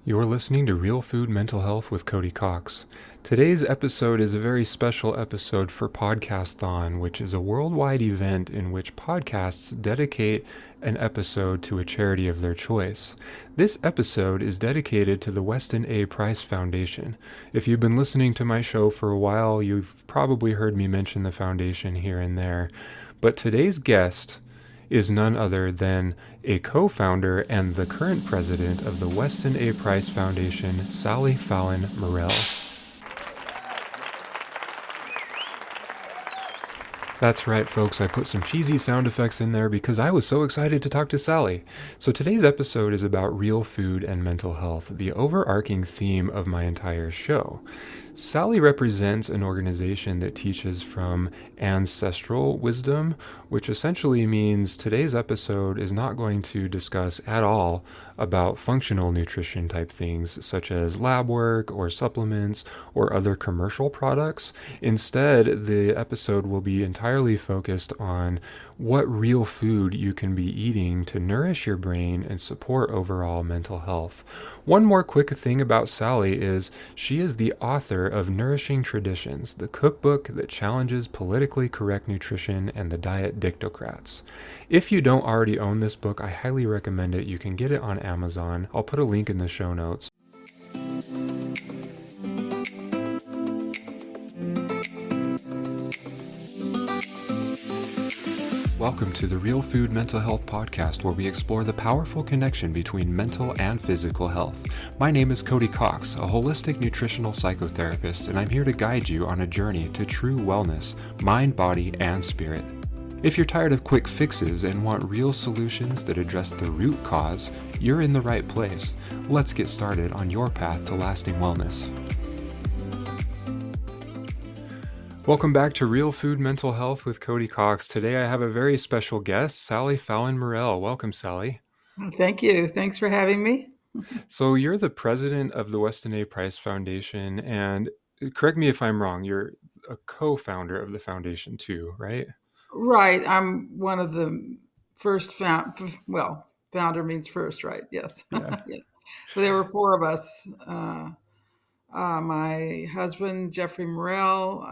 You're listening to Real Food Mental Health with Cody Cox. Today's episode is a very special episode for Podcasthon, which is a worldwide event in which podcasts dedicate an episode to a charity of their choice. This episode is dedicated to the Weston A. Foundation. If you've been listening to my show for a while, you've probably heard me mention the foundation here and there. But today's guest is none other than a co-founder and the current president of the Weston A. Foundation, Sally Fallon Morell. That's right, folks. I put some cheesy sound effects in there because I was so excited to talk to Sally. So today's episode is about real food and mental health, the overarching theme of my entire show. Sally represents an organization that teaches from ancestral wisdom, which essentially means today's episode is not going to discuss at all about functional nutrition type things such as lab work or supplements or other commercial products. Instead, the episode will be entirely focused on what real food you can be eating to nourish your brain and support overall mental health. One more quick thing about Sally is she is the author of Nourishing Traditions, the cookbook that challenges politically correct nutrition and the diet dictocrats. If you don't already own this book, I highly recommend it. You can get it on Amazon. I'll put a link in the show notes. Welcome to the Real Food Mental Health Podcast, where we explore the powerful connection between mental and physical health. My name is Cody Cox, a holistic nutritional psychotherapist, and I'm here to guide you on a journey to true wellness, mind, body, and spirit. If you're tired of quick fixes and want real solutions that address the root cause, you're in the right place. Let's get started on your path to lasting wellness. Welcome back to Real Food Mental Health with Cody Cox. Today I have a very special guest, Sally Fallon Morell. Welcome, Sally. Thank you. Thanks for having me. So you're the president of the Weston A. Foundation, and correct me if I'm wrong, you're a co-founder of the foundation too, right? Right. I'm one of the first founder means first, right? Yes. Yeah. Yeah. So there were four of us. My husband, Jeffrey Morell,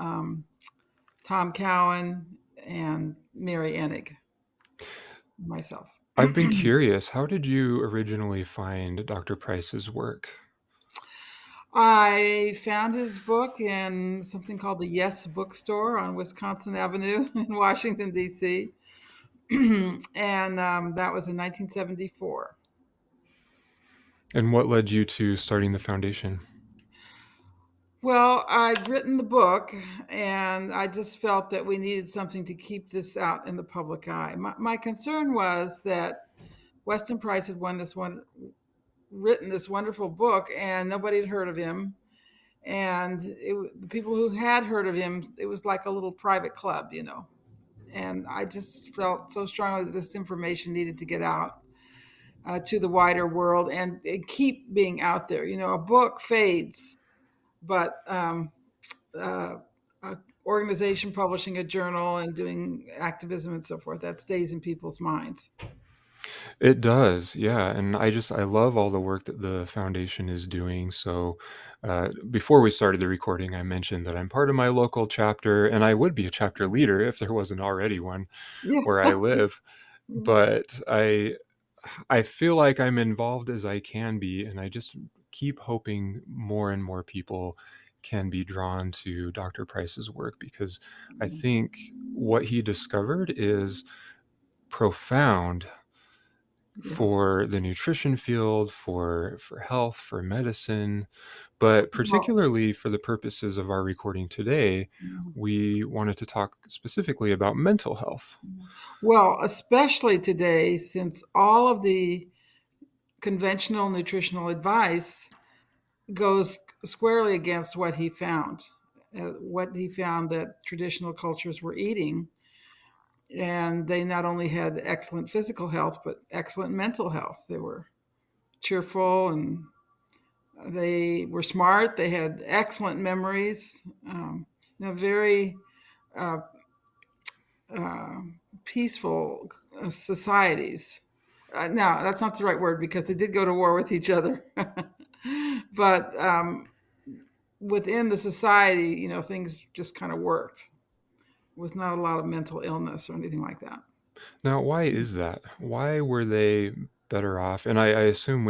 Tom Cowan, and Mary Enig, myself. I've been curious, how did you originally find Dr. Price's work? I found his book in something called the Yes Bookstore on Wisconsin Avenue in Washington, D.C. And that was in 1974. And what led you to starting the foundation? Well, I'd written the book, and I just felt that we needed something to keep this out in the public eye. My concern was that Weston Price had written this wonderful book, and nobody had heard of him. And the people who had heard of him, it was like a little private club, you know. And I just felt so strongly that this information needed to get out to the wider world and keep being out there. You know, a book fades, but a organization publishing a journal and doing activism and so forth, that stays in people's minds. It does, yeah. And I love all the work that the foundation is doing. So before we started the recording, I mentioned that I'm part of my local chapter, and I would be a chapter leader if there wasn't already one Yeah. where I live. But I feel like I'm involved as I can be, and I just keep hoping more and more people can be drawn to Dr. Price's work, because I think what he discovered is profound Yeah. for the nutrition field, for health, for medicine, but Well, particularly for the purposes of our recording today, we wanted to talk specifically about mental health. well, especially today, since all of the conventional nutritional advice goes squarely against what he found that traditional cultures were eating. And they not only had excellent physical health, but excellent mental health. They were cheerful and they were smart. They had excellent memories, very uh, uh, peaceful societies. Now, that's not the right word because they did go to war with each other. But within the society, things just kind of worked with not a lot of mental illness or anything like that. Now, why is that? Why were they better off? And I assume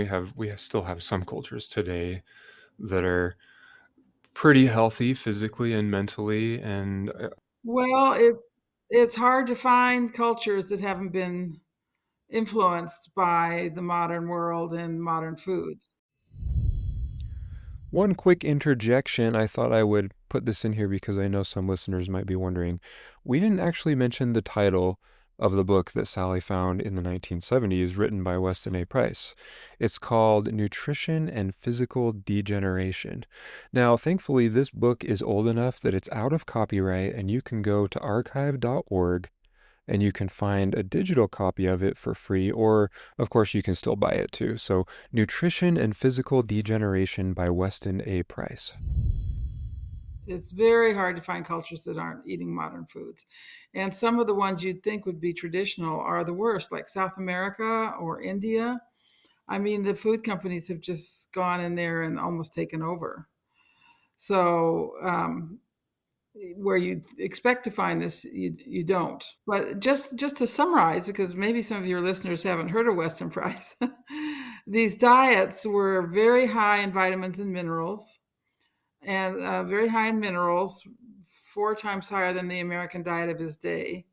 still have some cultures today that are pretty healthy physically and mentally, and Well, it's hard to find cultures that haven't been influenced by the modern world and modern foods. one quick interjection. I thought I would put this in here because I know some listeners might be wondering. We didn't actually mention the title of the book that Sally found in the 1970s, written by Weston A. Price. It's called Nutrition and Physical Degeneration. Now, thankfully, this book is old enough that it's out of copyright, and you can go to archive.org and you can find a digital copy of it for free, or of course you can still buy it too. So Nutrition and Physical Degeneration by Weston A. Price. It's very hard to find cultures that aren't eating modern foods. And some of the ones you'd think would be traditional are the worst, like South America or India. I mean, the food companies have just gone in there and almost taken over. So, where you expect to find this, you don't. But just to summarize, because maybe some of your listeners haven't heard of Weston Price, these diets were very high in vitamins and minerals, and very high in minerals, 4 times higher than the American diet of his day.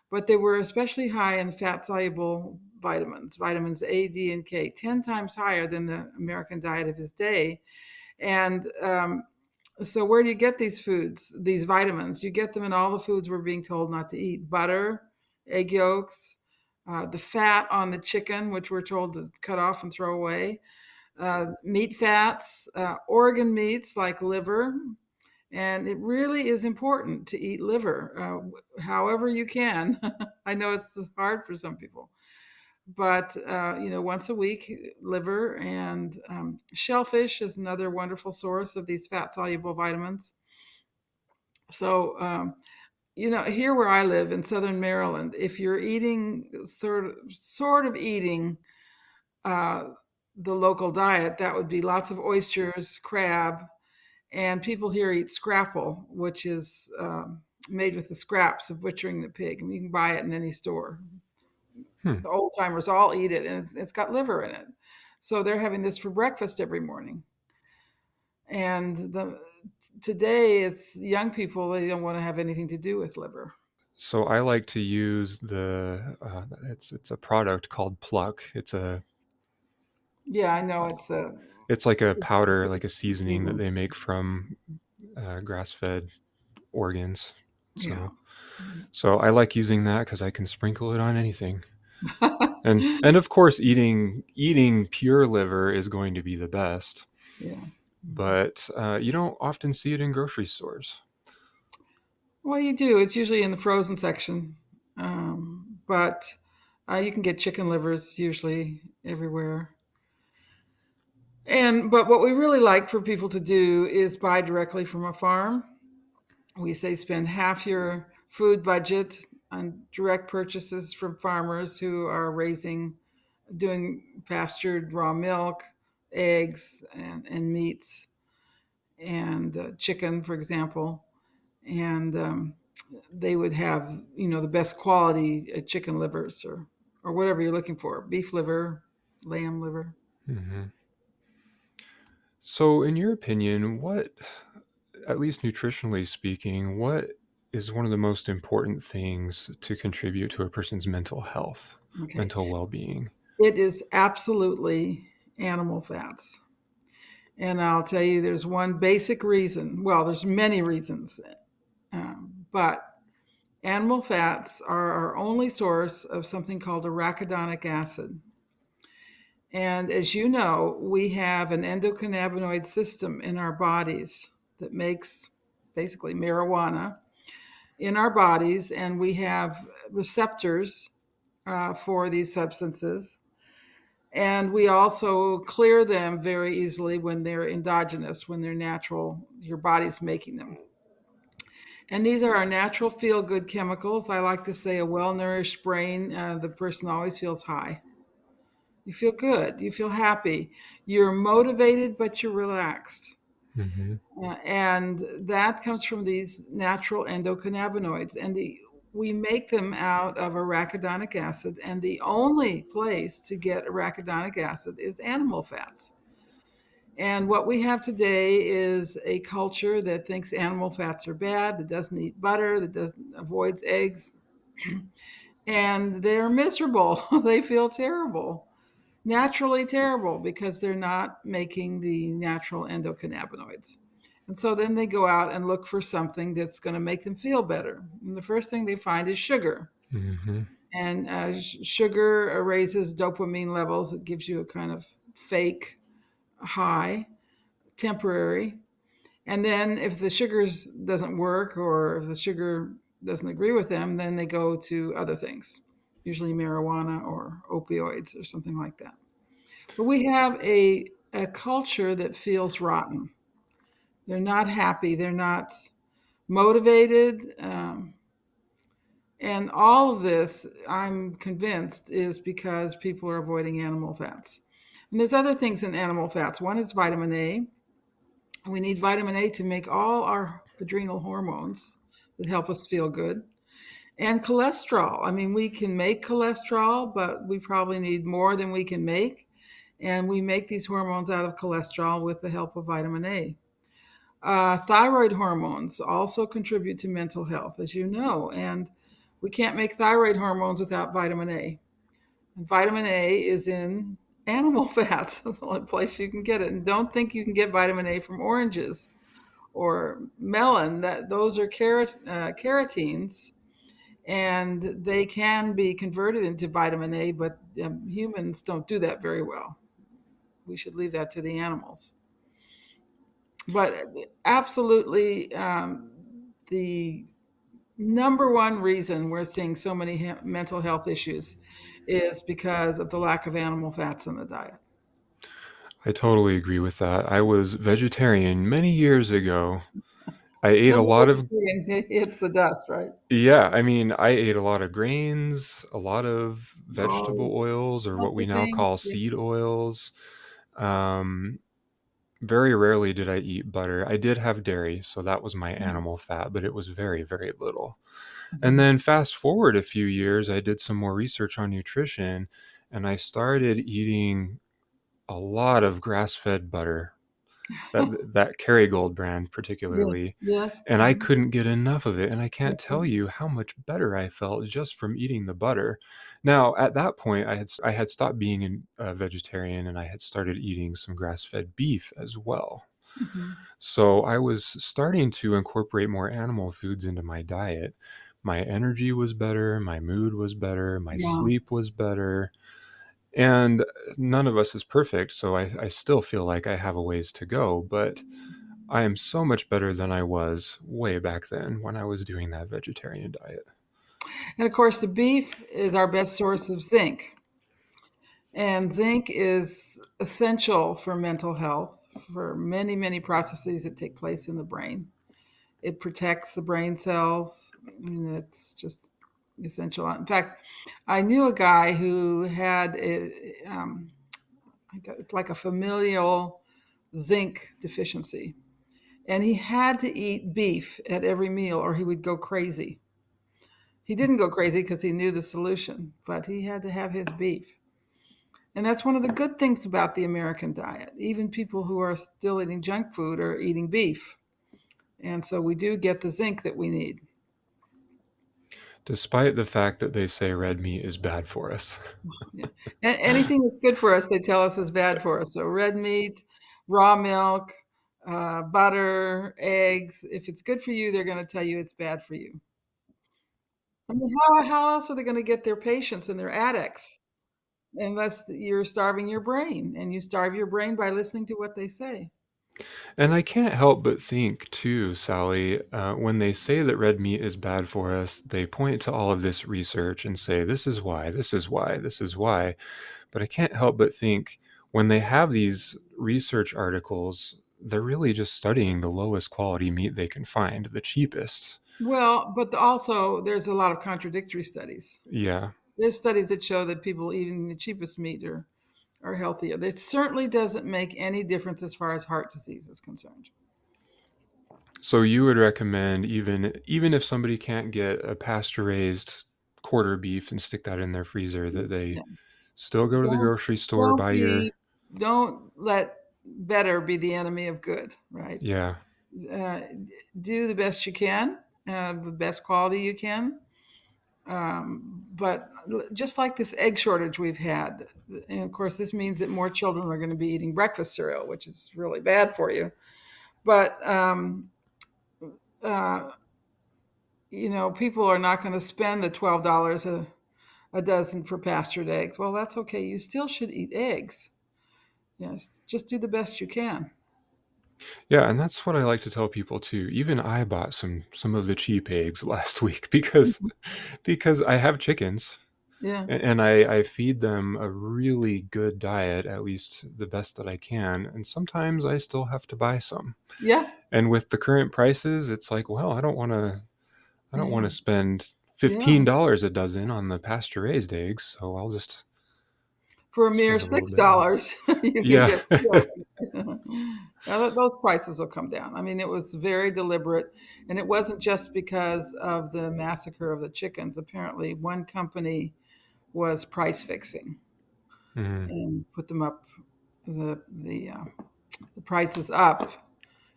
But they were especially high in fat soluble vitamins A, D, and K, 10 times higher than the American diet of his day. And so, where do you get these foods, these vitamins? You get them in all the foods we're being told not to eat: butter, egg yolks, the fat on the chicken, which we're told to cut off and throw away, meat fats, organ meats like liver. And it really is important to eat liver, however you can. I know it's hard for some people, but once a week, liver and shellfish is another wonderful source of these fat soluble vitamins. So, here where I live in Southern Maryland, if you're eating sort of eating uh, the local diet, that would be lots of oysters, crab, and people here eat scrapple, which is made with the scraps of butchering the pig. And you can buy it in any store. Hmm. The old timers all eat it, and it's got liver in it. So they're having this for breakfast every morning. And today it's young people, they don't want to have anything to do with liver. So I like to use it's a product called Pluck. Yeah, I know it's a It's like a it's powder, like a seasoning that season. they make from grass-fed organs. Yeah. So I like using that because I can sprinkle it on anything. And of course, eating pure liver is going to be the best, Yeah. but you don't often see it in grocery stores. Well, you do. It's usually in the frozen section. But you can get chicken livers usually everywhere. But what we really like for people to do is buy directly from a farm. We say spend half your food budget on direct purchases from farmers who are doing pastured raw milk, eggs, and meats, and chicken, for example. And they would have, the best quality chicken livers or whatever you're looking for, beef liver, lamb liver. Hmm. So, in your opinion, at least nutritionally speaking, what is one of the most important things to contribute to a person's mental health, Okay. mental well-being? It is absolutely animal fats. And I'll tell you, there's one basic reason. Well, there's many reasons, but animal fats are our only source of something called arachidonic acid. And as you know, we have an endocannabinoid system in our bodies that makes basically marijuana in our bodies, and we have receptors for these substances. And we also clear them very easily when they're endogenous, when they're natural, your body's making them. And these are our natural feel good chemicals. I like to say a well nourished brain, the person always feels high. You feel good. You feel happy. You're motivated, but you're relaxed. Mm-hmm. And that comes from these natural endocannabinoids. And we make them out of arachidonic acid. And the only place to get arachidonic acid is animal fats. And what we have today is a culture that thinks animal fats are bad, that doesn't eat butter, that doesn't avoids eggs, and they're miserable. They feel terrible, naturally terrible, because they're not making the natural endocannabinoids. And so then they go out and look for something that's going to make them feel better. And the first thing they find is sugar. Mm-hmm. And sugar raises dopamine levels. It gives you a kind of fake high, temporary. And then if the sugars doesn't work, or if the sugar doesn't agree with them, then they go to other things, usually marijuana or opioids or something like that. But we have a culture that feels rotten. They're not happy. They're not motivated. And all of this, I'm convinced, is because people are avoiding animal fats. And there's other things in animal fats. One is vitamin A. We need vitamin A to make all our adrenal hormones that help us feel good. And cholesterol. I mean, we can make cholesterol, but we probably need more than we can make. And we make these hormones out of cholesterol with the help of vitamin A. Thyroid hormones also contribute to mental health, as you know, and we can't make thyroid hormones without vitamin A. And vitamin A is in animal fats. That's the only place you can get it. And don't think you can get vitamin A from oranges or melon. That those are carotenes, and they can be converted into vitamin A, but humans don't do that very well. We should leave that to the animals. But absolutely, the number one reason we're seeing so many mental health issues is because of the lack of animal fats in the diet. I totally agree with that. I was vegetarian many years ago. I ate a Once lot of, it hits the dust, right? yeah, I mean, I ate a lot of grains, a lot of Oh, vegetable oils, or what healthy we now things. call Yeah. seed oils. Um, Very rarely did I eat butter. I did have dairy, so that was my animal fat, but it was very, very little. And Mhm. then fast forward a few years, I did some more research on nutrition and I started eating a lot of grass-fed butter, that Kerrygold brand Yes, particularly, yes. and I Mhm. couldn't get enough of it, and I can't tell you how much better I felt just from eating the butter. Now, at that point, I had stopped being a vegetarian, and I had started eating some grass-fed beef as well. Mhm. So I was starting to incorporate more animal foods into my diet. My energy was better, my mood was better, my Yeah. sleep was better, and none of us is perfect, so I still feel like I have a ways to go, but I am so much better than I was way back then when I was doing that vegetarian diet. And of course, the beef is our best source of zinc. And zinc is essential for mental health, for many, many processes that take place in the brain. It protects the brain cells. I mean, it's just essential. In fact, I knew a guy who had it's like a familial zinc deficiency, and he had to eat beef at every meal or he would go crazy. He didn't go crazy because he knew the solution, but he had to have his beef. And that's one of the good things about the American diet. Even people who are still eating junk food are eating beef. And so we do get the zinc that we need. Despite the fact that they say red meat is bad for us. Yeah. Anything that's good for us, they tell us is bad for us. So red meat, raw milk, butter, eggs. If it's good for you, they're going to tell you it's bad for you. I mean, how else are they going to get their patients and their addicts unless you're starving your brain? And you starve your brain by listening to what they say. And I can't help but think, too, Sally, when they say that red meat is bad for us, they point to all of this research and say, this is why, this is why, this is why. But I can't help but think when they have these research articles, they're really just studying the lowest quality meat they can find, the cheapest. Well, but also there's a lot of contradictory studies. Yeah. There's studies that show that people eating the cheapest meat are are healthier. It certainly doesn't make any difference as far as heart disease is concerned. So you would recommend, even if somebody can't get a pasture raised quarter beef and stick that in their freezer, that they Yeah. still go to the Don't grocery store, don't buy your. be don't let better be the enemy of good, right? Yeah. Uh, do the best you can, the best quality you can. But just like this egg shortage we've had, and of course, this means that more children are going to be eating breakfast cereal, which is really bad for you. But uh, people are not going to spend the $12 a dozen for pastured eggs. Well, that's okay. You still should eat eggs. Yes, just do the best you can. Yeah, and that's what I like to tell people too. Even I bought some of the cheap eggs last week because I have chickens Yeah, and I feed them a really good diet, at least the best that I can, and sometimes I still have to buy some. yeah, And with the current prices, it's like, well, I don't want yeah, to spend yeah. $15 a dozen on the pasture raised eggs, so I'll just For a mere spend a little six bit less. dollars, you can Yeah. get two. Now, those prices will come down. I mean, it was very deliberate, and it wasn't just because of the massacre of the chickens. Apparently, one company was price fixing Mhm. and put them up the prices up,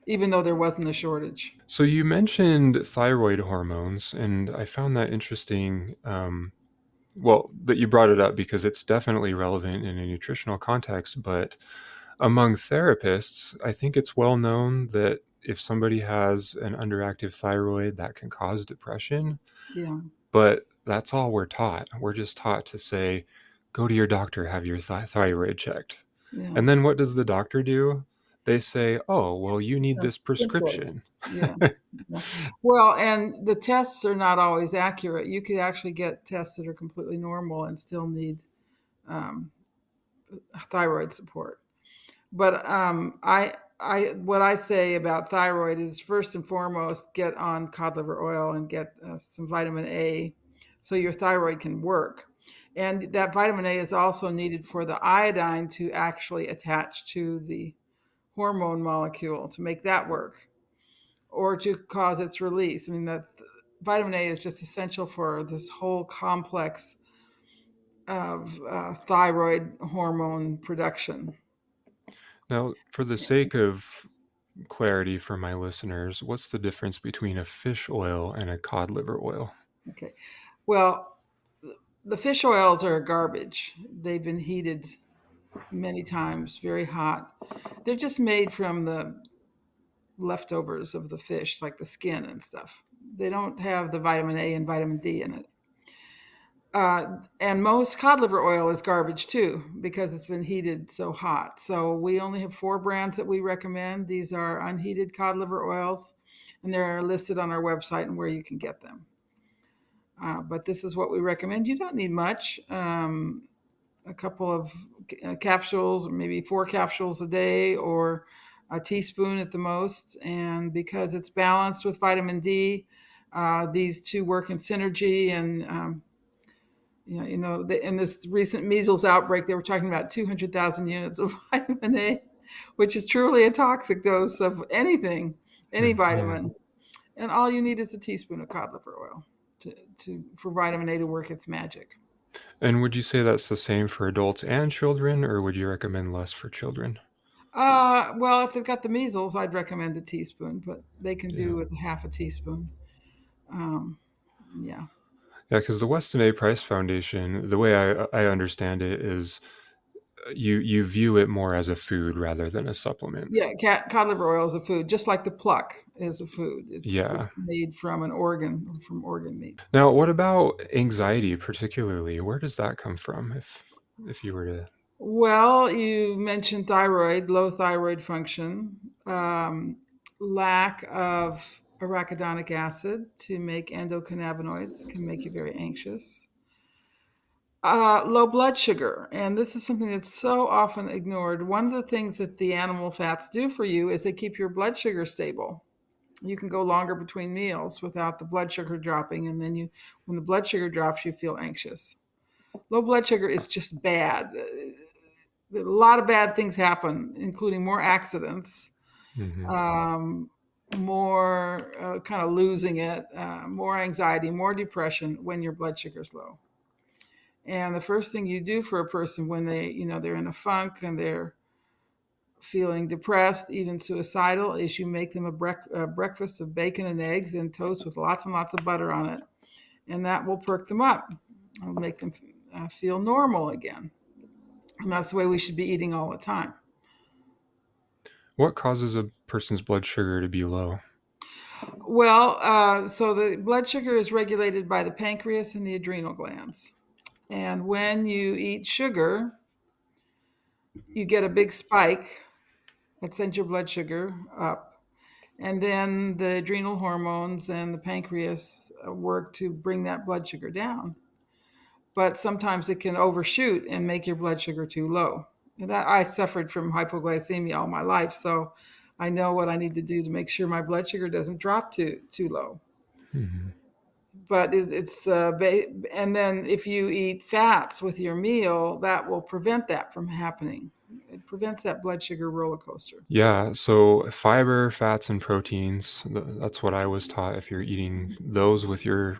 even though there wasn't a shortage. So you mentioned thyroid hormones, and I found that interesting. Well, that you brought it up because it's definitely relevant in a nutritional context. But among therapists, I think it's well known that if somebody has an underactive thyroid, that can cause depression. Yeah, But that's all we're taught. We're just taught to say, go to your doctor, have your thyroid checked. yeah. And then what does the doctor do? They say, oh, well, you need this Essentially, prescription. yeah. Yeah. Well, and the tests are not always accurate. You could actually get tests that are completely normal and still need um, thyroid support. But what I say about thyroid is first and foremost, get on cod liver oil and get some vitamin A, so your thyroid can work. And that vitamin A is also needed for the iodine to actually attach to the hormone molecule to make that work, or to cause its release. I mean, that vitamin A is just essential for this whole complex of thyroid hormone production. Now, for the sake of clarity for my listeners, what's the difference between a fish oil and a cod liver oil? Okay. Well, the fish oils are garbage. They've been heated many times, very hot. They're just made from the leftovers of the fish, like the skin and stuff. They don't have the vitamin A and vitamin D in it. And most cod liver oil is garbage too because it's been heated so hot. So we only have four brands that we recommend. These are unheated cod liver oils, and they're listed on our website and where you can get them. But this is what we recommend. You don't need much. A couple of capsules, maybe four capsules a day, or a teaspoon at the most. And because it's balanced with vitamin D, these two work in synergy. And in this recent measles outbreak, they were talking about 200,000 units of vitamin A, which is truly a toxic dose of anything, any Mhm. vitamin. And all you need is a teaspoon of cod liver oil for vitamin A to work its magic. And would you say that's the same for adults and children, or would you recommend less for children? Well, if they've got the measles, I'd recommend a teaspoon, but they can do Yeah. with half a teaspoon. Um, yeah. Yeah, because the Weston A. Price Foundation, the way I understand it is you view it more as a food rather than a supplement. Yeah, cod liver oil is a food, just like the pluck is a food. It's Yeah. made from an organ, from organ meat. Now, what about anxiety particularly? Where does that come from if you were to. Well, you mentioned thyroid, low thyroid function, um, lack of arachidonic acid to make endocannabinoids can make you very anxious. Low blood sugar, and this is something that's so often ignored. One of the things that the animal fats do for you is they keep your blood sugar stable. You can go longer between meals without the blood sugar dropping, and then when the blood sugar drops, you feel anxious. Low blood sugar is just bad. a lot of bad things happen, including more accidents, Hmm. um, more kind of losing it, more anxiety, more depression when your blood sugar's low. And the first thing you do for a person when they're in a funk and they're feeling depressed, even suicidal, is you make them a breakfast of bacon and eggs and toast with lots and lots of butter on it, and that will perk them up. It'll make them feel normal again, and that's the way we should be eating all the time. What causes a person's blood sugar to be low? Well, so the blood sugar is regulated by the pancreas and the adrenal glands, and when you eat sugar, you get a big spike that sends your blood sugar up. And then the adrenal hormones and the pancreas work to bring that blood sugar down. But sometimes it can overshoot and make your blood sugar too low. And that I suffered from hypoglycemia all my life, so I know what I need to do to make sure my blood sugar doesn't drop too low. Hmm. But and then if you eat fats with your meal, that will prevent that from happening. It prevents that blood sugar roller coaster. Yeah, so fiber, fats, and proteins, that's what I was taught. If you're eating those with your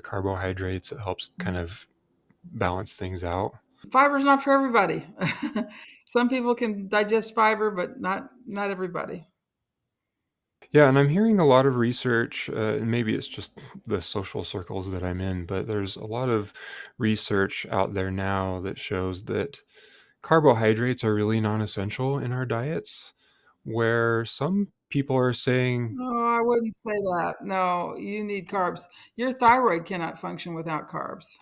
carbohydrates, it helps kind of balance things out. Fiber's not for everybody. Some people can digest fiber, but not everybody. Yeah, and I'm hearing a lot of research, and maybe it's just the social circles that I'm in, but there's a lot of research out there now that shows that carbohydrates are really non-essential in our diets, where some people are saying, No, I wouldn't say that. No, you need carbs. Your thyroid cannot function without carbs.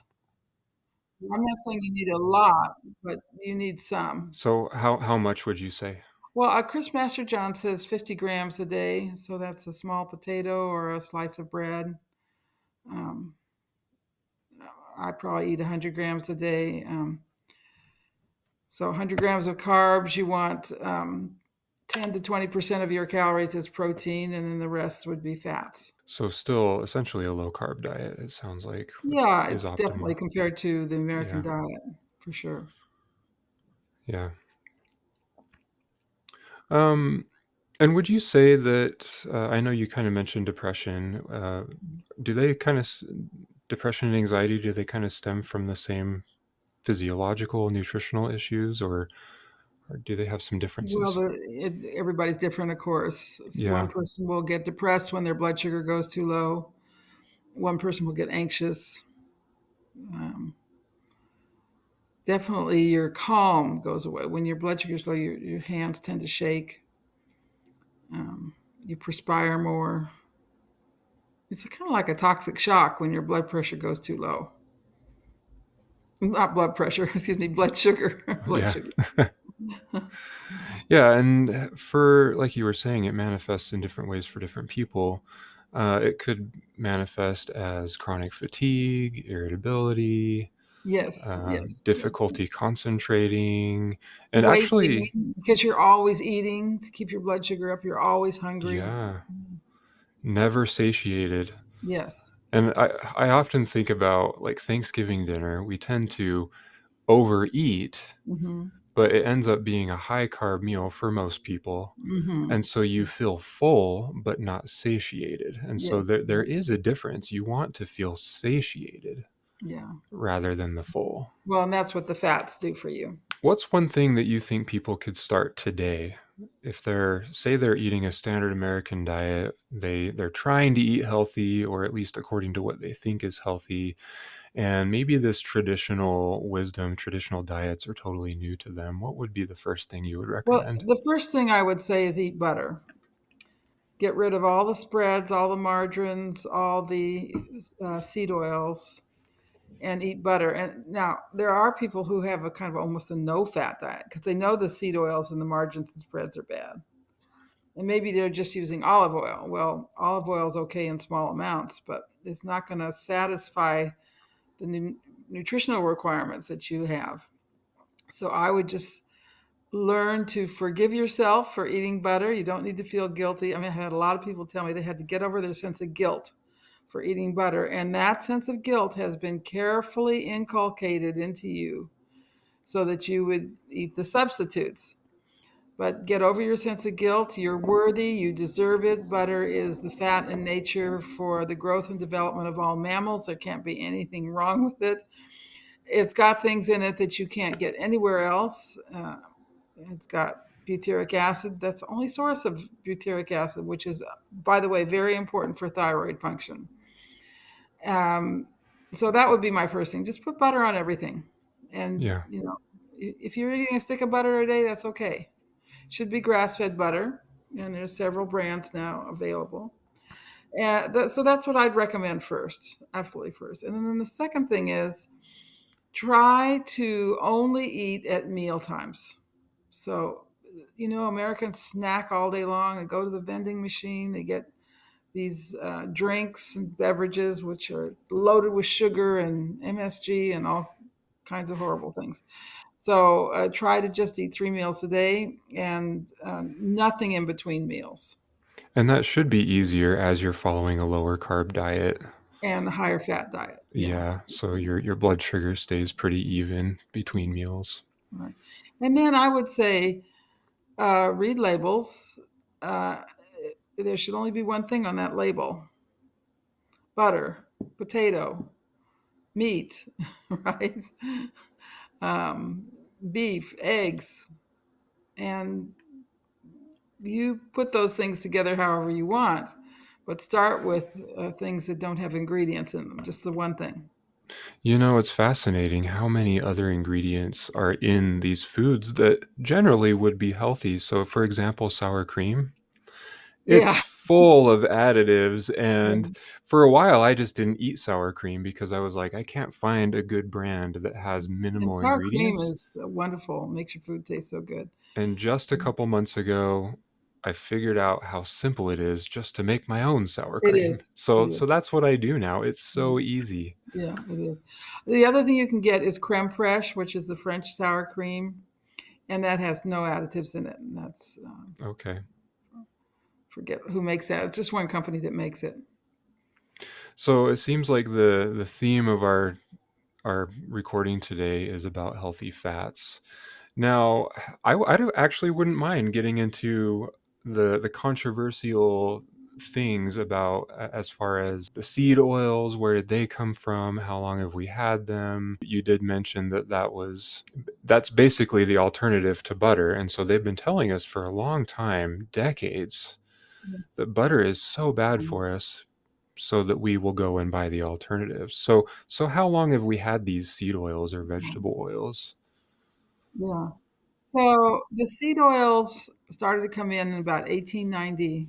I'm not saying you need a lot, but you need some. so how much would you say? Well, Chris Master John says 50 grams a day, so that's a small potato or a slice of bread. Um, I probably eat 100 grams a day. So 100 grams of carbs, you want 10 to 20% of your calories is protein, and then the rest would be fats. So still essentially a low carb diet, it sounds like, Yeah, is it's definitely optimal. compared to the American Yeah, diet, for sure. yeah. Um, and would you say that, I know you kind of mentioned depression. Do they kind of, depression and anxiety, do they kind of stem from the same physiological, nutritional issues, or do they have some Well, differences? everybody's different, of course. One Yeah. person will get depressed when their blood sugar goes too low. One person will get anxious. Um, Definitely, your calm goes away. When your blood sugar is low, your hands tend to shake. You perspire more. It's kind of like a toxic shock when your blood pressure goes too low. Not blood pressure, excuse me, blood sugar. Blood Yeah. sugar. Yeah, and for like you were saying, it manifests in different ways for different people. It could manifest as chronic fatigue, irritability, Yes, yes, yes. difficulty concentrating, and Weight actually, gain because you're always eating to keep your blood sugar up. You're always hungry. yeah, never satiated. Yes. And I often think about like Thanksgiving dinner. We tend to overeat, Hmm. but it ends up being a high carb meal for most people. Hmm. And so you feel full, but not satiated. And so Yes. there is a difference. You want to feel satiated Yeah. rather than the full. Well, and that's what the fats do for you. What's one thing that you think people could start today? If they're eating a standard American diet, they're trying to eat healthy, or at least according to what they think is healthy, and maybe this traditional wisdom, traditional diets are totally new to them. What would be the first thing you would Well, recommend? the first thing I would say is eat butter. Get rid of all the spreads, all the margarines, all the seed oils, and eat butter. And now there are people who have a kind of almost a no-fat diet because they know the seed oils and the margarines and spreads are bad. And maybe they're just using olive oil. Well, olive oil is okay in small amounts, but it's not going to satisfy the nutritional requirements that you have. So I would just learn to forgive yourself for eating butter. You don't need to feel guilty. I mean, I had a lot of people tell me they had to get over their sense of guilt for eating butter. And that sense of guilt has been carefully inculcated into you so that you would eat the substitutes. But get over your sense of guilt. You're worthy. You deserve it. Butter is the fat in nature for the growth and development of all mammals. There can't be anything wrong with it. It's got things in it that you can't get anywhere else. It's got butyric acid. That's the only source of butyric acid, which is, by the way, very important for thyroid function. Um, so that would be my first thing. Just put butter on everything. And, Yeah. if you're eating a stick of butter a day, that's okay. Should be grass-fed butter, and there's several brands now available. So that's what I'd recommend first, absolutely first. And then the second thing is try to only eat at meal times. So, Americans snack all day long and go to the vending machine. They get these drinks and beverages which are loaded with sugar and MSG and all kinds of horrible things. So try to just eat 3 meals a day and nothing in between meals, And that should be easier as you're following a lower carb diet. and a higher fat diet. Yeah. Yeah, so your blood sugar stays pretty even between meals. Right. And then I would say read labels. Uh, there should only be one thing on that label: butter, potato, meat, right? Um, Beef, eggs, and you put those things together however you want, but start with things that don't have ingredients in them, just the one thing. It's fascinating how many other ingredients are in these foods that generally would be healthy. So, for example, sour cream, it's Yeah. full of additives. And And for a while, I just didn't eat sour cream because I was like, I can't find a good brand that has minimal sour cream ingredients. is wonderful. It makes your food taste so good. And just a couple months ago, I figured out how simple it is just to make my own sour It cream. is. It So is. that's what I do now. It's so easy. Yeah, it is. The other thing you can get is creme fraiche, which is the French sour cream, and that has no additives in it. And that's Okay. forget who makes that. It's just one company that makes it. So it seems like the theme of our recording today is about healthy fats. Now, I actually wouldn't mind getting into the controversial things about as far as the seed oils, where did they come from, how long have we had them? You did mention that's basically the alternative to butter, and so they've been telling us for a long time, decades, that butter is so bad for us so that we will go and buy the alternatives. So how long have we had these seed oils or vegetable oils? Yeah. So the seed oils started to come in about 1890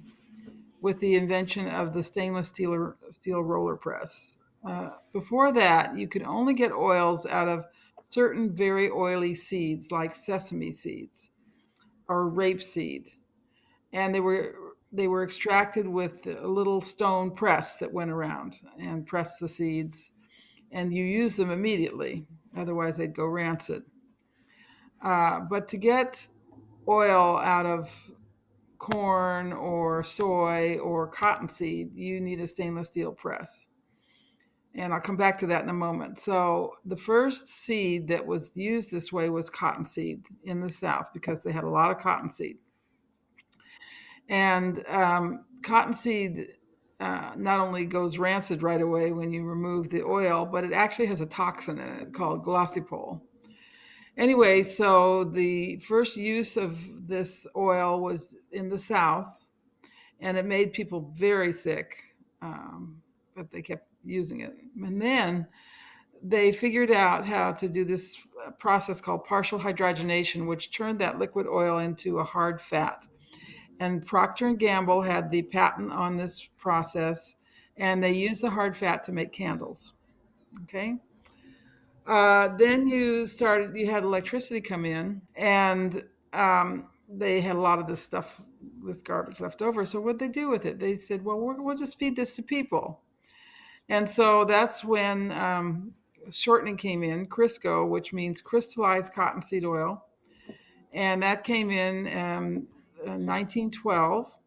with the invention of the stainless steel roller press. Before that, you could only get oils out of certain very oily seeds like sesame seeds or rapeseed, and they were extracted with a little stone press that went around and pressed the seeds, and you use them immediately. Otherwise, they'd go rancid. But to get oil out of corn or soy or cottonseed, you need a stainless steel press. And I'll come back to that in a moment. So, the first seed that was used this way was cottonseed in the South because they had a lot of cottonseed. And cottonseed not only goes rancid right away when you remove the oil, but it actually has a toxin in it called glossopol. Anyway, so the first use of this oil was in the South, and it made people very sick, but they kept using it. And then they figured out how to do this process called partial hydrogenation, which turned that liquid oil into a hard fat. And Procter and Gamble had the patent on this process, and they used the hard fat to make candles. Okay. Then you had electricity come in, and they had a lot of this stuff, this garbage left over. So what they do with it? They said, well, we'll just feed this to people. And so that's when shortening came in, Crisco, which means crystallized cottonseed oil. And that came in 1912.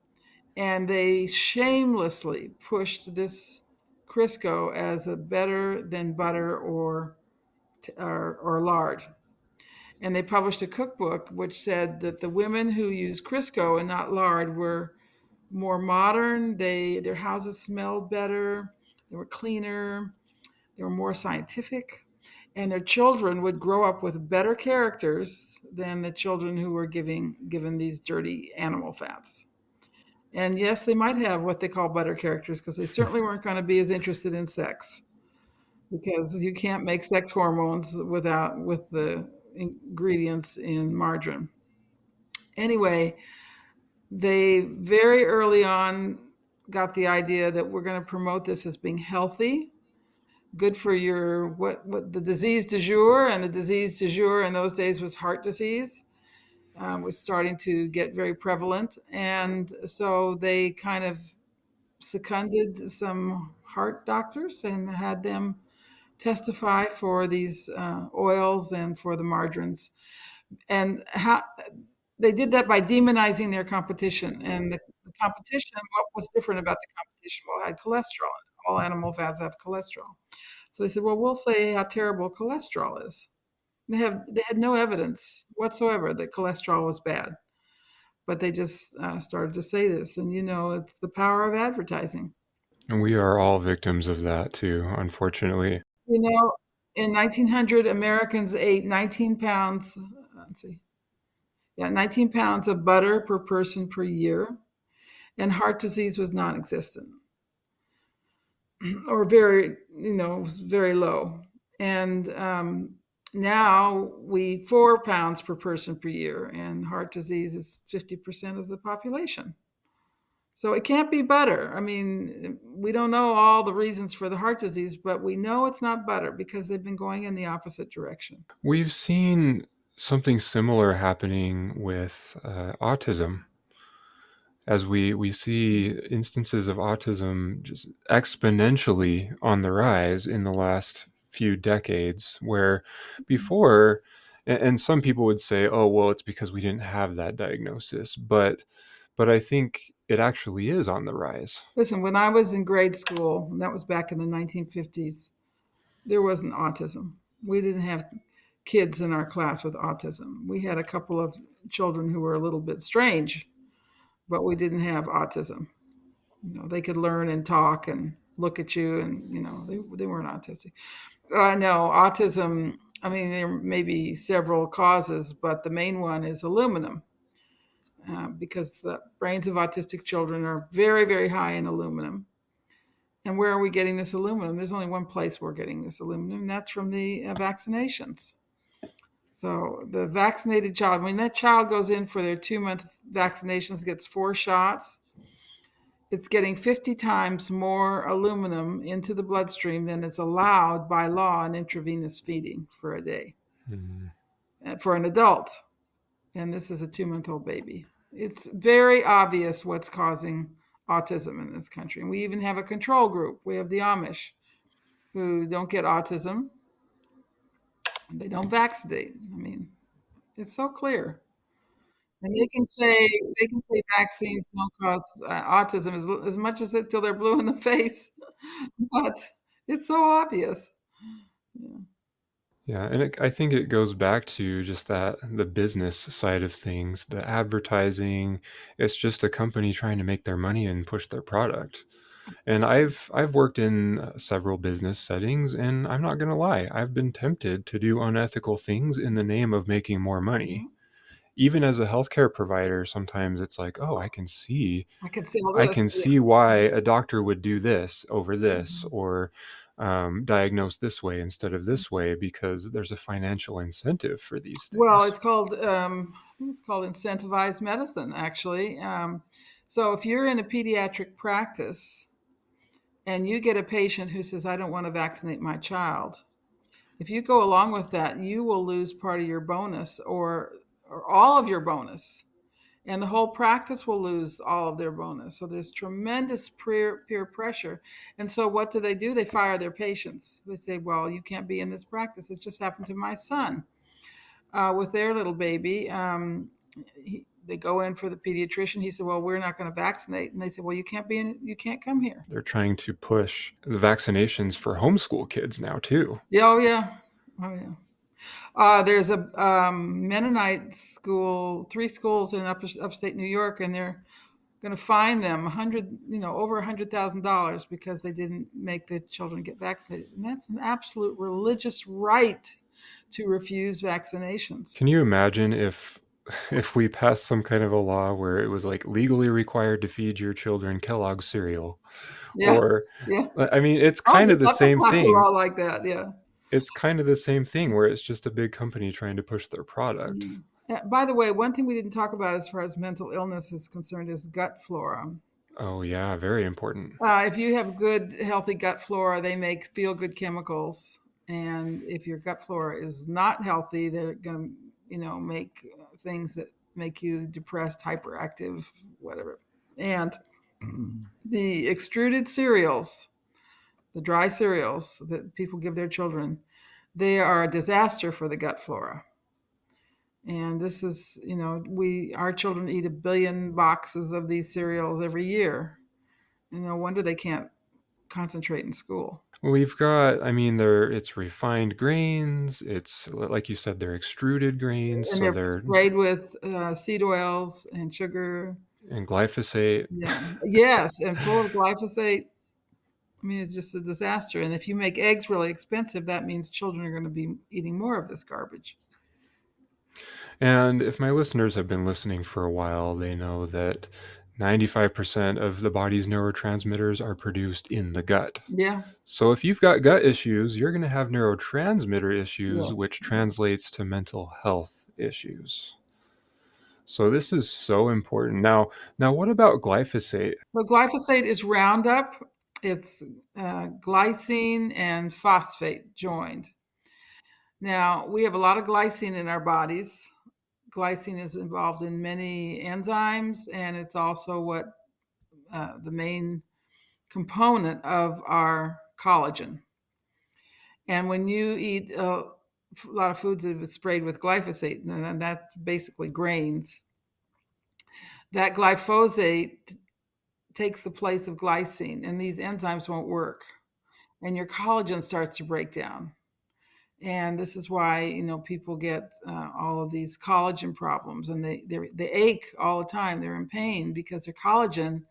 And they shamelessly pushed this Crisco as a better than butter or lard. And they published a cookbook which said that the women who used Crisco and not lard were more modern. Their houses smelled better. They were cleaner. They were more scientific. And their children would grow up with better characters than the children who were given these dirty animal fats. And yes, they might have what they call better characters because they certainly weren't going to be as interested in sex because you can't make sex hormones with the ingredients in margarine. Anyway, they very early on got the idea that we're going to promote this as being healthy, good for your what the disease du jour, and the disease du jour in those days was heart disease. Was starting to get very prevalent, and so they kind of seconded some heart doctors and had them testify for these oils and for the margarines. And how they did that by demonizing their competition. And the competition, what was different about the competition? Well, it had cholesterol. All animal fats have cholesterol. So they said, well, we'll say how terrible cholesterol is. They had no evidence whatsoever that cholesterol was bad, but they just started to say this. And it's the power of advertising. And we are all victims of that too, unfortunately. You know, in 1900, Americans ate 19 pounds. Let's see, yeah, 19 pounds of butter per person per year, and heart disease was non-existent or very, was very low. And now we eat 4 pounds per person per year, and heart disease is 50% of the population. So it can't be butter. I mean, we don't know all the reasons for the heart disease, but we know it's not butter because they've been going in the opposite direction. We've seen something similar happening with autism, as we see instances of autism just exponentially on the rise in the last few decades, where before, and some people would say, oh, well, it's because we didn't have that diagnosis, but I think it actually is on the rise. Listen, when I was in grade school, and that was back in the 1950s, there wasn't autism. We didn't have kids in our class with autism. We had a couple of children who were a little bit strange, but we didn't have autism. They could learn and talk and look at you, and they weren't autistic. No, autism. I mean, there may be several causes, but the main one is aluminum, because the brains of autistic children are very, very high in aluminum. And where are we getting this aluminum? There's only one place we're getting this aluminum, and that's from the vaccinations. So the vaccinated child, when that child goes in for their 2-month vaccinations, gets 4 shots, it's getting 50 times more aluminum into the bloodstream than is allowed by law in intravenous feeding for a day for an adult. And this is a 2-month-old baby. It's very obvious what's causing autism in this country. And we even have a control group. We have the Amish who don't get autism. And they don't vaccinate. I mean, it's so clear. And they can say vaccines don't cause autism as much as till they're blue in the face, but it's so obvious. Yeah. Yeah, and I think it goes back to just that the business side of things, the advertising. It's just a company trying to make their money and push their product. And I've worked in several business settings, and I'm not going to lie, I've been tempted to do unethical things in the name of making more money. Mhm. Even as a healthcare provider, sometimes it's like, oh, I can say all I this. can Yeah. see why a doctor would do this over this, Mhm. or diagnose this way instead of this way, because there's a financial incentive for these Well, things. I think it's called incentivized medicine, actually. So if you're in a pediatric practice and you get a patient who says, I don't want to vaccinate my child, if you go along with that, you will lose part of your bonus or all of your bonus. And the whole practice will lose all of their bonus. So there's tremendous peer pressure. And so what do? They fire their patients. They say, well, you can't be in this practice. It just happened to my son with their little baby. They go in for the pediatrician. He said, well, we're not going to vaccinate. And they said, well, you can't come here. They're trying to push the vaccinations for homeschool kids now too. Yeah, oh, yeah. Oh, yeah. There's a Mennonite school, three schools in upstate New York, and they're going to fine them over $100,000 because they didn't make the children get vaccinated. And that's an absolute religious right to refuse vaccinations. Can you imagine if if we passed some kind of a law where it was like legally required to feed your children Kellogg's cereal? Yeah, Or yeah. I mean, it's Oh, kind of you'd the love to same pass a thing. law like that. Yeah. It's kind of the same thing where it's just a big company trying to push their product. Yeah. By the way, one thing we didn't talk about as far as mental illness is concerned is gut flora. Oh yeah, very important. If you have good, healthy gut flora, they make feel good chemicals. And if your gut flora is not healthy, they're going to, make things that make you depressed, hyperactive, whatever. And the extruded cereals, the dry cereals that people give their children, they are a disaster for the gut flora. And this is, our children eat 1 billion boxes of these cereals every year. And no wonder they can't concentrate in school. We've got, I mean, it's refined grains. It's like you said, they're extruded grains, And so they're they're sprayed with seed oils and sugar. and glyphosate. Yeah. Yes, and full of glyphosate. I mean, it's just a disaster. And if you make eggs really expensive, that means children are going to be eating more of this garbage. And if my listeners have been listening for a while, they know that 95% of the body's neurotransmitters are produced in the gut. Yeah. So if you've got gut issues, you're going to have neurotransmitter issues, Yes. which translates to mental health issues. So this is so important. Now what about glyphosate? Well, glyphosate is Roundup. It's glycine and phosphate joined. Now, we have a lot of glycine in our bodies. Glycine is involved in many enzymes, and it's also the main component of our collagen. And when you eat a lot of foods that are sprayed with glyphosate, and that's basically grains, that glyphosate takes the place of glycine, and these enzymes won't work, and your collagen starts to break down. And this is why people get all of these collagen problems, and they ache all the time. They're in pain because their collagen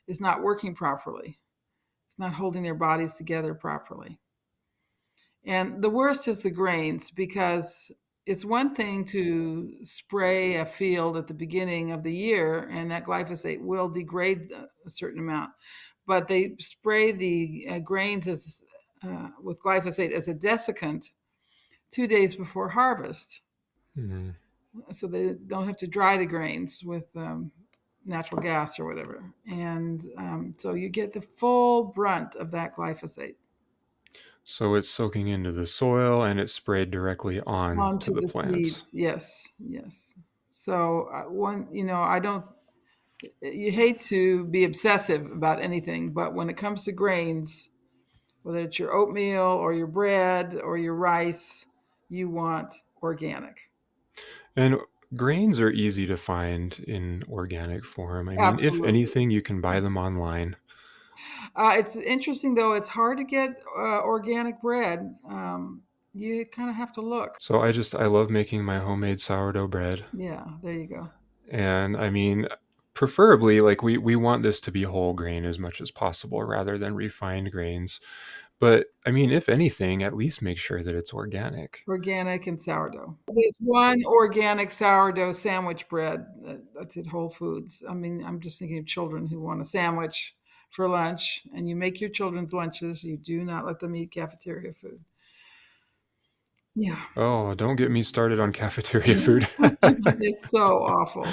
is not working properly. It's not holding their bodies together properly. And the worst is the grains, because it's one thing to spray a field at the beginning of the year, and that glyphosate will degrade a certain amount. But they spray the grains with glyphosate as a desiccant 2 days before harvest, Hmm. so they don't have to dry the grains with natural gas or whatever. And so you get the full brunt of that glyphosate So it's soaking into the soil and it's sprayed directly on to onto the the plants. seeds. Yes, yes. So I don't. You hate to be obsessive about anything, but when it comes to grains, whether it's your oatmeal or your bread or your rice, you want organic. And grains are easy to find in organic form. I mean, if Absolutely. anything, you can buy them online. It's interesting, though. It's hard to get organic bread. You kind of have to look. So I love making my homemade sourdough bread. Yeah, there you go. And I mean, preferably like we want this to be whole grain as much as possible rather than refined grains. But I mean, if anything, at least make sure that it's organic. Organic and sourdough. There's one organic sourdough sandwich bread that's at Whole Foods. I mean, I'm just thinking of children who want a sandwich for lunch, and you make your children's lunches. You do not let them eat cafeteria food. Yeah. Oh, don't get me started on cafeteria food. It's so awful.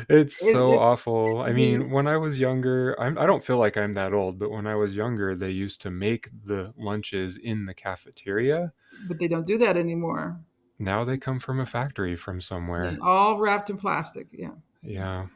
It's It, so it awful. I mean, the when I was younger, I don't feel like I'm that old, but when I was younger, they used to make the lunches in the cafeteria. But they don't do that anymore. Now they come from a factory from Yeah, somewhere. all wrapped in plastic. Yeah. Yeah.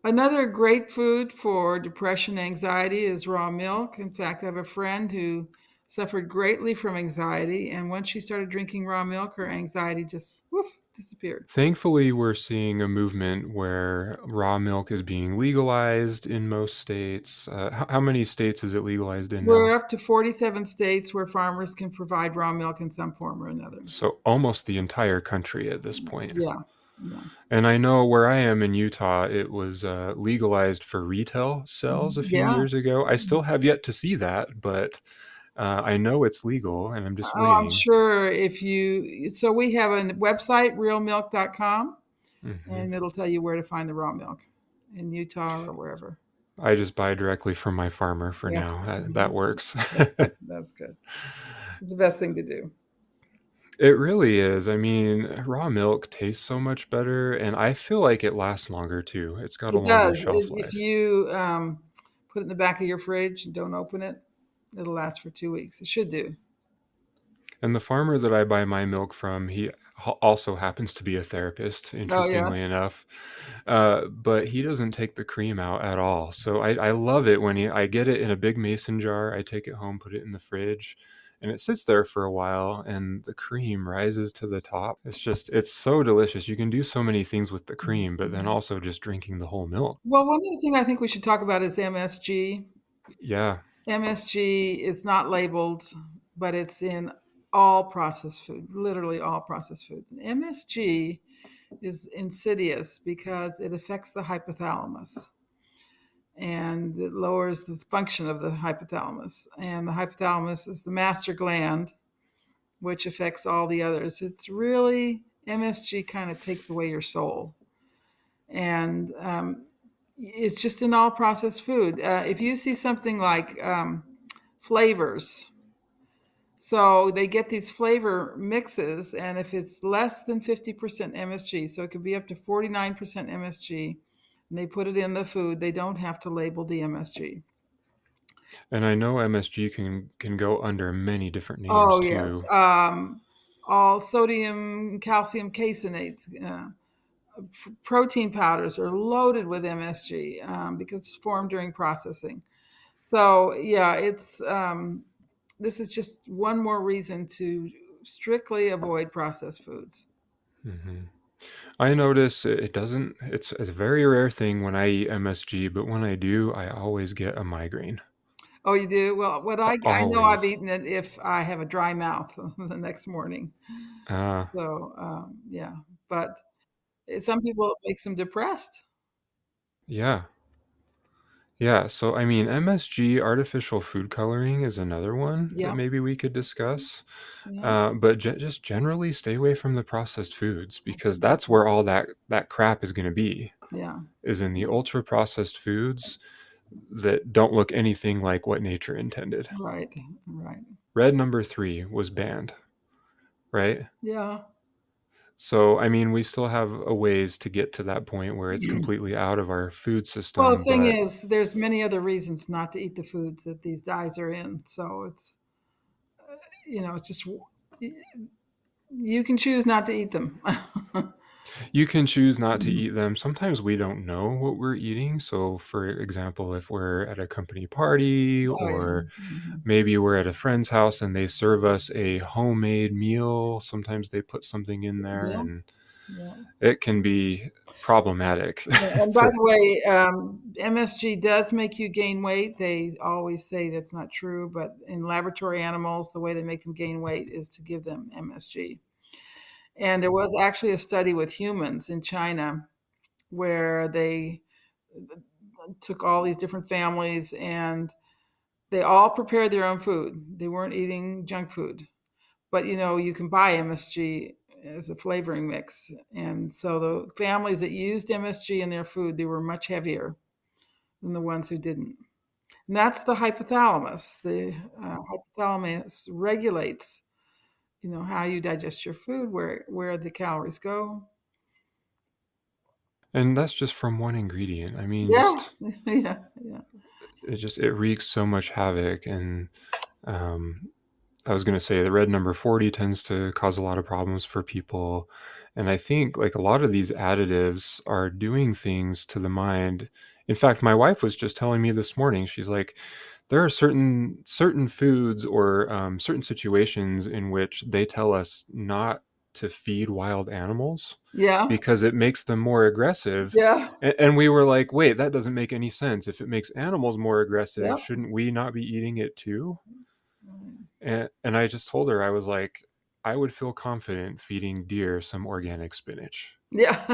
Another great food for depression, anxiety is raw milk. In fact, I have a friend who suffered greatly from anxiety, and once she started drinking raw milk, her anxiety just woof, disappeared. Thankfully, we're seeing a movement where raw milk is being legalized in most states. How many states is it legalized in We're now? up to 47 states where farmers can provide raw milk in some form or another. So almost the entire country at this point. Yeah, yeah. And I know where I am in Utah, it was legalized for retail sales a few Yeah. years ago. I still have yet to see that, but I know it's legal and I'm just Oh, I'm waiting. sure if you, so we have a website, realmilk.com, Hmm. and it'll tell you where to find the raw milk in Utah or wherever. I just buy directly from my farmer for Yeah. now. That Mhm. works. That's good. It's the best thing to do. It really is. I mean, raw milk tastes so much better, and I feel like it lasts longer too. It's got a It longer does. shelf If life. you put it in the back of your fridge and don't open it, it'll last for 2 weeks. It should do. And the farmer that I buy my milk from, he also happens to be a therapist, Oh, yeah. interestingly enough. But he doesn't take the cream out at all. So I love it when I get it in a big mason jar. I take it home, put it in the fridge, and it sits there for a while, and the cream rises to the top. It's so delicious. You can do so many things with the cream, but then Mhm. also just drinking the whole milk. Well, one other thing I think we should talk about is MSG. Yeah. MSG is not labeled, but it's in all processed food, literally all processed food. MSG is insidious because it affects the hypothalamus and it lowers the function of the hypothalamus. And the hypothalamus is the master gland, which affects all the others. It's really, MSG kind of takes away your soul. And it's just in all processed food. If you see something like flavors, so they get these flavor mixes, and if it's less than 50% MSG, so it could be up to 49% MSG, and they put it in the food, they don't have to label the MSG. And I know MSG can go under many different names Oh, yes. too. All sodium, calcium caseinate, protein powders are loaded with MSG because it's formed during processing. So, yeah, this is just one more reason to strictly avoid processed foods. Hmm. I notice it doesn't, it's a very rare thing when I eat MSG, but when I do, I always get a migraine. Oh, you do? Well, I know I've Always. eaten it if I have a dry mouth the next morning. Uh, So, yeah, but some people it makes them depressed. yeah. Yeah. So, I mean, MSG, artificial food coloring, is another one that Yeah, maybe we could discuss. yeah, But just generally stay away from the processed foods because that's where all that crap is going to be, yeah. is in the ultra processed foods that don't look anything like what nature intended. Right, right. Red number 3 was banned, right? Yeah. So, I mean, we still have a ways to get to that point where it's completely out of our food Well, the system, thing but is, there's many other reasons not to eat the foods that these dyes are in. So it's just you can choose not to eat them. you can choose not to eat them. Sometimes we don't know what we're eating. So, for example, if we're at a company party Oh, yeah. or Mhm. maybe we're at a friend's house and they serve us a homemade meal, sometimes they put something in there Yeah, and yeah. it can be problematic Yeah, and by for. the way, MSG does make you gain weight. They always say that's not true, but in laboratory animals, the way they make them gain weight is to give them MSG. And there was actually a study with humans in China where they took all these different families and they all prepared their own food. They weren't eating junk food. But you can buy MSG as a flavoring mix. And so the families that used MSG in their food, they were much heavier than the ones who didn't. And that's the hypothalamus. The hypothalamus regulates, how you digest your food, where the calories go. And that's just from one ingredient. I mean, Yeah, just yeah, yeah. it wreaks so much havoc. And um, I was going to say the red number 40 tends to cause a lot of problems for people. And I think like a lot of these additives are doing things to the mind. In fact, my wife was just telling me this morning, she's like, there are certain foods or certain situations in which they tell us not to feed wild animals Yeah. because it makes them more aggressive. Yeah. And we were like, wait, that doesn't make any sense. If it makes animals more aggressive, Yep. shouldn't we not be eating it too? Right. And I just told her, I was like, I would feel confident feeding deer some organic spinach. Yeah.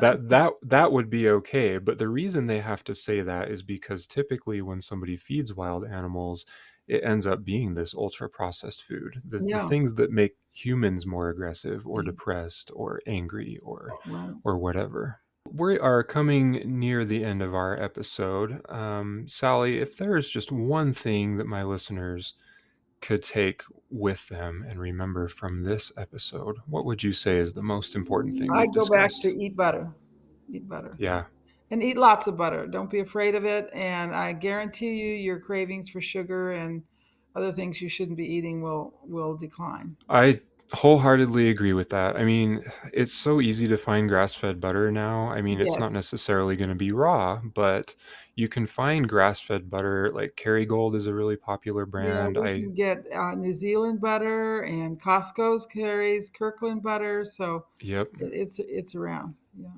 That would be okay. But the reason they have to say that is because typically when somebody feeds wild animals, it ends up being this ultra processed food. The Yeah. things that make humans more aggressive or Yeah. depressed or angry Right. or whatever. We are coming near the end of our episode. Sally, if there's just one thing that my listeners could take with them and remember from this episode, what would you say is the most important thing I we've go back to discussed? eat butter. Eat butter. Yeah, And eat lots of butter. Don't be afraid of it. And I guarantee you your cravings for sugar and other things you shouldn't be eating will decline. I wholeheartedly agree with that. I mean, it's so easy to find grass-fed butter now. I mean, it's not Yes. necessarily going to be raw, but you can find grass-fed butter. Like Kerrygold is a really popular Yeah, brand. we can get New Zealand butter, and Costco's carries Kirkland butter, so Yep. it's around. Yeah.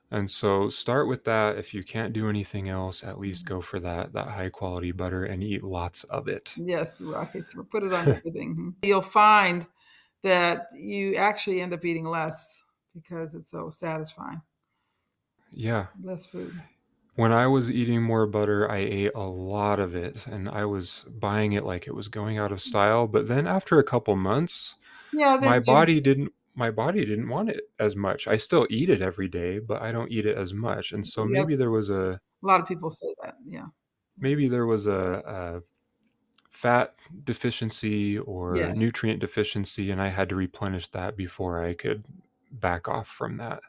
And so start with that. If you can't do anything else, at least go for that high quality butter and eat lots of it. Yes, right. Put it on everything. You'll find that you actually end up eating less because it's so satisfying. Yeah. Less food. When I was eating more butter, I ate a lot of it and I was buying it like it was going out of style. But then after a couple months, Yeah, then my you body didn't want it as much. I still eat it every day, but I don't eat it as much. And so yes, a lot of people say that. Yeah. maybe there was a fat deficiency or Yes. nutrient deficiency, and I had to replenish that before I could back off from that.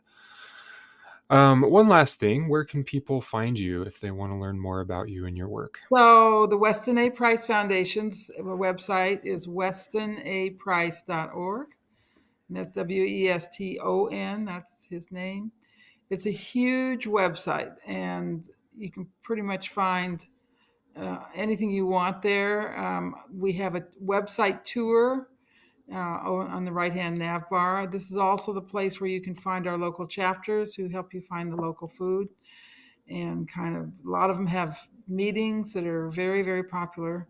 One last thing, where can people find you if they want to learn more about you and your work? So the Weston A. Price Foundation's website is westonaprice.org. And that's Weston. That's his name. It's a huge website, and you can pretty much find anything you want there. We have a website tour on the right-hand nav bar. This is also the place where you can find our local chapters who help you find the local food. And kind of a lot of them have meetings that are very, very popular.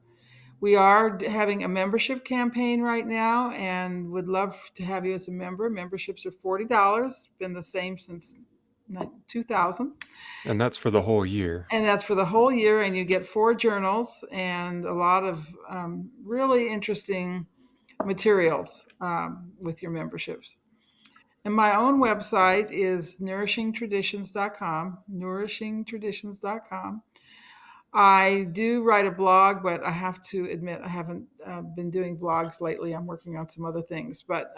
We are having a membership campaign right now and would love to have you as a member. Memberships are $40, been the same since 2000. And that's for the whole year. And that's for the whole year. And you get 4 journals and a lot of really interesting materials with your memberships. And my own website is nourishingtraditions.com, nourishingtraditions.com. I do write a blog, but I have to admit I haven't been doing blogs lately. I'm working on some other things, but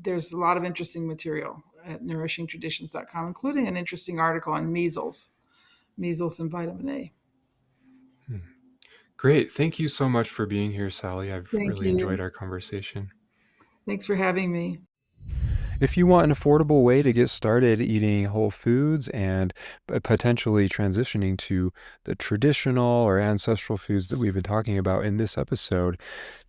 there's a lot of interesting material at nourishingtraditions.com, including an interesting article on measles and vitamin A. Great. Thank you so much for being here, Sally. I've Thank really enjoyed you. our conversation. Thanks for having me. If you want an affordable way to get started eating whole foods and potentially transitioning to the traditional or ancestral foods that we've been talking about in this episode,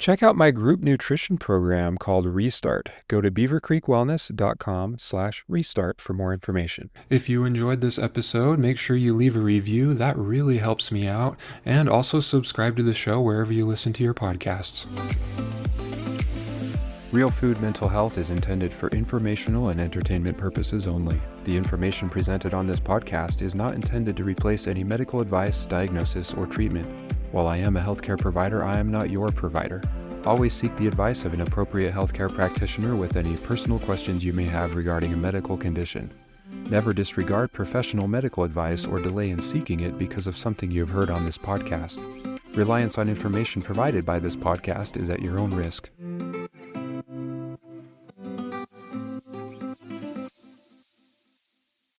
check out my group nutrition program called Restart. Go to beavercreekwellness.com/restart for more information. If you enjoyed this episode, make sure you leave a review. That really helps me out. And also subscribe to the show wherever you listen to your podcasts. Real Food Mental Health is intended for informational and entertainment purposes only. The information presented on this podcast is not intended to replace any medical advice, diagnosis, or treatment. While I am a healthcare provider, I am not your provider. Always seek the advice of an appropriate healthcare practitioner with any personal questions you may have regarding a medical condition. Never disregard professional medical advice or delay in seeking it because of something you have heard on this podcast. Reliance on information provided by this podcast is at your own risk.